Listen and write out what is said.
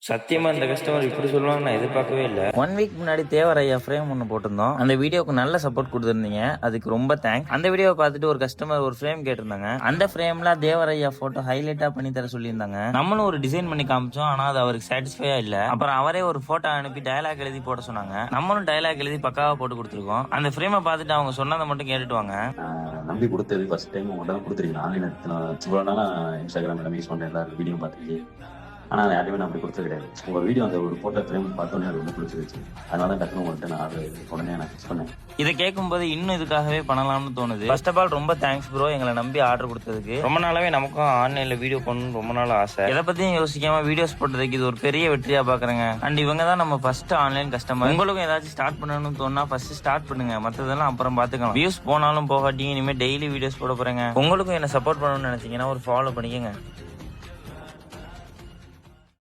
சத்தியமா இந்த கஸ்டமர் இப்படி சொல்லுவாங்க நான் எதிர்பார்க்கவே இல்லை. 1 வீக் முன்னாடி தேவர் ஐயா ஃப்ரேம் ஒன்று போட்டிருந்தோம். அந்த வீடியோக்கு நல்ல சப்போர்ட் கொடுத்துருந்தீங்க, அதுக்கு ரொம்ப தேங்க்ஸ். அந்த வீடியோவை பார்த்துட்டு ஒரு கஸ்டமர் ஒரு ஃப்ரேம் கேட்டிருந்தாங்க. அந்த ஃப்ரேம்ல தேவர் ஐயா போட்டோ ஹைலைட்டா பண்ணி தர சொல்லியிருந்தாங்க. நம்மளும் ஒரு டிசைன் பண்ணி காமிச்சோம், ஆனா அது அவருக்கு சாட்டிஸ்ஃபையா இல்ல. அப்புறம் அவரே ஒரு போட்டோ அனுப்பி டயலாக் எழுதி போட சொன்னாங்க. நம்மளும் டயலாக் எழுதி பக்காவா போட்டு கொடுத்துருக்கோம். அந்த ஃப்ரேமை பார்த்துட்டு அவங்க சொன்னதை மட்டும் கேட்டுட்டு வாங்க. நம்பி கொடுத்தது ஃபர்ஸ்ட் டைம் உடனே கொடுத்துருக்கீங்க. ஆன்லைன் இவ்வளோ நாளாக இன்ஸ்டாகிராம் எல்லாம் யூஸ் பண்ணுறேன், எல்லாரும் வீடியோ பார்த்துருக்கு. ஆனால் யாருமே நான் அப்படி கொடுத்தது கிடையாது. உங்கள் வீடியோ அந்த ஒரு ஃபோட்டோ ஃப்ரேம் பார்த்தோன்னே அது ரொம்ப பிடிச்சிருச்சு. அதனால தான் டக்குனு உங்கள்கிட்ட நான் அது உடனே நான் ஃபிக்ஸ் பண்ணேன். இதை கேட்கும்போது இன்னும் இதுக்காகவே பண்ணலாம்னு தோணுது. ஃபர்ஸ்ட் ஆஃப் ஆல் ரொம்ப தேங்க்ஸ் ப்ரோ, எங்களை நம்பி ஆர்டர் கொடுத்ததுக்கு. ரொம்ப நாளாவே நமக்கும் ஆன்லைன்ல வீடியோ பண்ணணும்னு ரொம்ப நாள் ஆசை. எதை பத்தியும் யோசிக்காம வீடியோஸ் போட்டதுக்கு இது ஒரு பெரிய வெற்றியா பாக்குறேங்க. அண்ட் இவங்க தான் நம்ம ஃபர்ஸ்ட் ஆன்லைன் கஸ்டமர். உங்களுக்கும் ஏதாச்சும் ஸ்டார்ட் பண்ணணும்னு தோணுனா ஃபர்ஸ்ட் ஸ்டார்ட் பண்ணுங்க, மற்றதெல்லாம் அப்புறம் பாத்துக்கலாம். வியூஸ் போனாலும் போகாட்டியும் இனிமேல் டெய்லி வீடியோஸ் போட போறேங்க. உங்களுக்கும் என்ன சப்போர்ட் பண்ணணும்னு நினைச்சீங்கன்னா ஒரு ஃபாலோ பண்ணிக்கங்க.